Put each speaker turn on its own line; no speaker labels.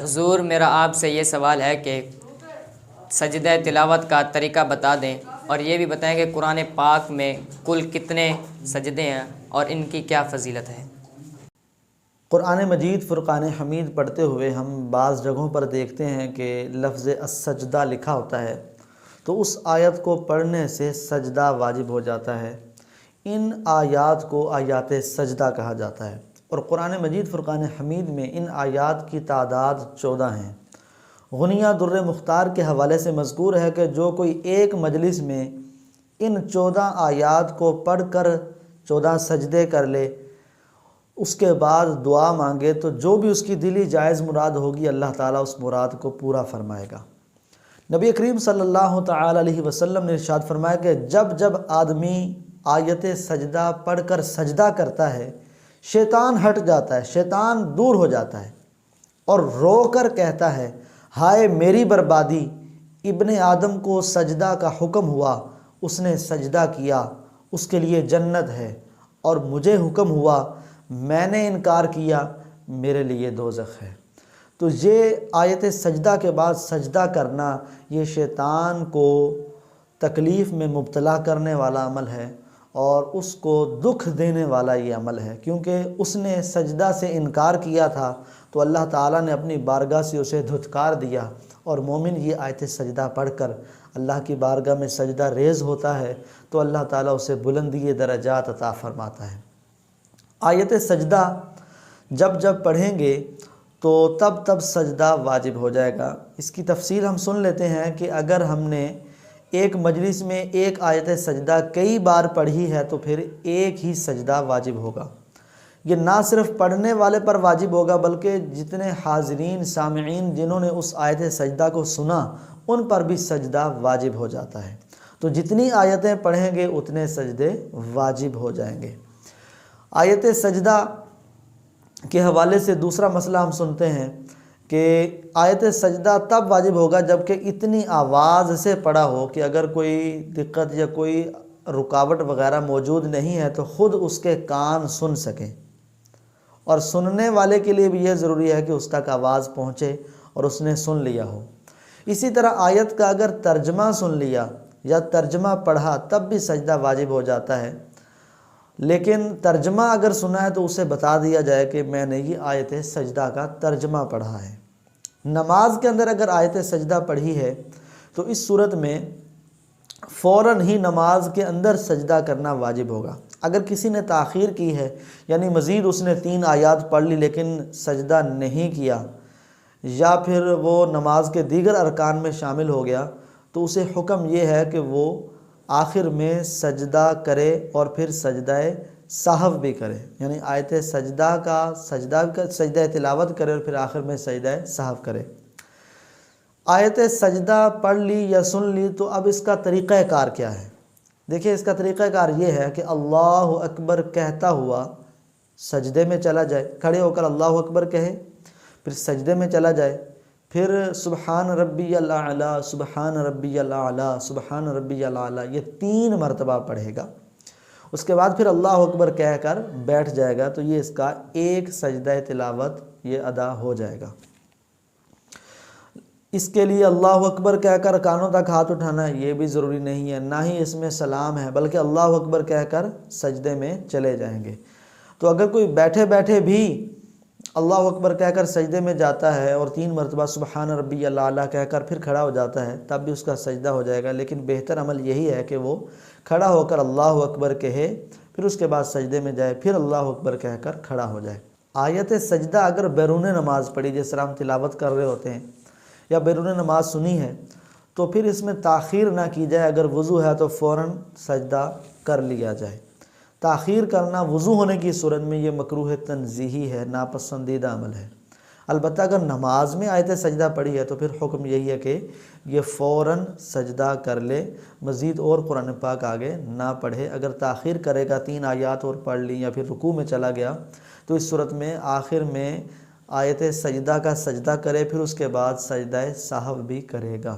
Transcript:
حضور میرا آپ سے یہ سوال ہے کہ سجدہ تلاوت کا طریقہ بتا دیں، اور یہ بھی بتائیں کہ قرآن پاک میں کل کتنے سجدے ہیں اور ان کی کیا فضیلت ہے۔
قرآن مجید فرقان حمید پڑھتے ہوئے ہم بعض جگہوں پر دیکھتے ہیں کہ لفظ السجدہ لکھا ہوتا ہے، تو اس آیت کو پڑھنے سے سجدہ واجب ہو جاتا ہے۔ ان آیات کو آیات سجدہ کہا جاتا ہے، اور قرآن مجید فرقان حمید میں ان آیات کی تعداد 14 ہیں۔ غنیہ در مختار کے حوالے سے مذکور ہے کہ جو کوئی ایک مجلس میں ان 14 آیات کو پڑھ کر 14 سجدے کر لے، اس کے بعد دعا مانگے، تو جو بھی اس کی دلی جائز مراد ہوگی اللہ تعالیٰ اس مراد کو پورا فرمائے گا۔ نبی کریم صلی اللہ تعالی علیہ وسلم نے ارشاد فرمایا کہ جب جب آدمی آیت سجدہ پڑھ کر سجدہ کرتا ہے، شیطان ہٹ جاتا ہے، شیطان دور ہو جاتا ہے، اور رو کر کہتا ہے، ہائے میری بربادی، ابن آدم کو سجدہ کا حکم ہوا، اس نے سجدہ کیا، اس کے لیے جنت ہے، اور مجھے حکم ہوا، میں نے انکار کیا، میرے لیے دوزخ ہے۔ تو یہ آیت سجدہ کے بعد سجدہ کرنا یہ شیطان کو تکلیف میں مبتلا کرنے والا عمل ہے، اور اس کو دکھ دینے والا یہ عمل ہے، کیونکہ اس نے سجدہ سے انکار کیا تھا تو اللہ تعالیٰ نے اپنی بارگاہ سے اسے دھتکار دیا، اور مومن یہ آیت سجدہ پڑھ کر اللہ کی بارگاہ میں سجدہ ریز ہوتا ہے تو اللہ تعالیٰ اسے بلندی درجات عطا فرماتا ہے۔ آیت سجدہ جب جب پڑھیں گے تو تب تب سجدہ واجب ہو جائے گا۔ اس کی تفصیل ہم سن لیتے ہیں کہ اگر ہم نے ایک مجلس میں ایک آیت سجدہ کئی بار پڑھی ہے تو پھر ایک ہی سجدہ واجب ہوگا۔ یہ نہ صرف پڑھنے والے پر واجب ہوگا بلکہ جتنے حاضرین سامعین جنہوں نے اس آیت سجدہ کو سنا ان پر بھی سجدہ واجب ہو جاتا ہے۔ تو جتنی آیتیں پڑھیں گے اتنے سجدے واجب ہو جائیں گے۔ آیت سجدہ کے حوالے سے دوسرا مسئلہ ہم سنتے ہیں کہ آیت سجدہ تب واجب ہوگا جبکہ اتنی آواز سے پڑھا ہو کہ اگر کوئی دقت یا کوئی رکاوٹ وغیرہ موجود نہیں ہے تو خود اس کے کان سن سکیں، اور سننے والے کے لیے بھی یہ ضروری ہے کہ اس تک آواز پہنچے اور اس نے سن لیا ہو۔ اسی طرح آیت کا اگر ترجمہ سن لیا یا ترجمہ پڑھا تب بھی سجدہ واجب ہو جاتا ہے، لیکن ترجمہ اگر سنا ہے تو اسے بتا دیا جائے کہ میں نے یہ آیت سجدہ کا ترجمہ پڑھا ہے۔ نماز کے اندر اگر آیت سجدہ پڑھی ہے تو اس صورت میں فوراً ہی نماز کے اندر سجدہ کرنا واجب ہوگا۔ اگر کسی نے تاخیر کی ہے، یعنی مزید اس نے 3 آیات پڑھ لی لیکن سجدہ نہیں کیا، یا پھر وہ نماز کے دیگر ارکان میں شامل ہو گیا، تو اسے حکم یہ ہے کہ وہ آخر میں سجدہ کرے اور پھر سجدہ سہو بھی کرے، یعنی آیت سجدہ کا سجدہ تلاوت کرے اور پھر آخر میں سجدہ سہو کرے۔ آیت سجدہ پڑھ لی یا سن لی تو اب اس کا طریقہ کار کیا ہے؟ دیکھیں، اس کا طریقہ کار یہ ہے کہ اللہ اکبر کہتا ہوا سجدے میں چلا جائے، کھڑے ہو کر اللہ اکبر کہے، پھر سجدے میں چلا جائے، پھر سبحان ربی الاعلی، سبحان ربی الاعلی، سبحان ربی الاعلی، یہ 3 مرتبہ پڑھے گا۔ اس کے بعد پھر اللہ اکبر کہہ کر بیٹھ جائے گا، تو یہ اس کا ایک سجدہ تلاوت یہ ادا ہو جائے گا۔ اس کے لیے اللہ اکبر کہہ کر کانوں تک ہاتھ اٹھانا یہ بھی ضروری نہیں ہے، نہ ہی اس میں سلام ہے، بلکہ اللہ اکبر کہہ کر سجدے میں چلے جائیں گے۔ تو اگر کوئی بیٹھے بیٹھے بھی اللہ اکبر کہہ کر سجدے میں جاتا ہے اور 3 مرتبہ سبحان ربی الاعلیٰ کہہ کر پھر کھڑا ہو جاتا ہے تب بھی اس کا سجدہ ہو جائے گا، لیکن بہتر عمل یہی ہے کہ وہ کھڑا ہو کر اللہ اکبر کہے، پھر اس کے بعد سجدے میں جائے، پھر اللہ اکبر کہہ کر کھڑا ہو جائے۔ آیت سجدہ اگر بیرون نماز پڑھی، جس طرح ہم تلاوت کر رہے ہوتے ہیں، یا بیرون نماز سنی ہے، تو پھر اس میں تاخیر نہ کی جائے۔ اگر وضو ہے تو فوراً سجدہ کر لیا جائے۔ تاخیر کرنا وضو ہونے کی صورت میں یہ مکروہ تنزیہی ہے، ناپسندیدہ عمل ہے۔ البتہ اگر نماز میں آیت سجدہ پڑھی ہے تو پھر حکم یہی ہے کہ یہ فوراً سجدہ کر لے، مزید اور قرآن پاک آگے نہ پڑھے۔ اگر تاخیر کرے گا، 3 آیات اور پڑھ لی یا پھر رکوع میں چلا گیا، تو اس صورت میں آخر میں آیت سجدہ کا سجدہ کرے، پھر اس کے بعد سجدہ سہو بھی کرے گا۔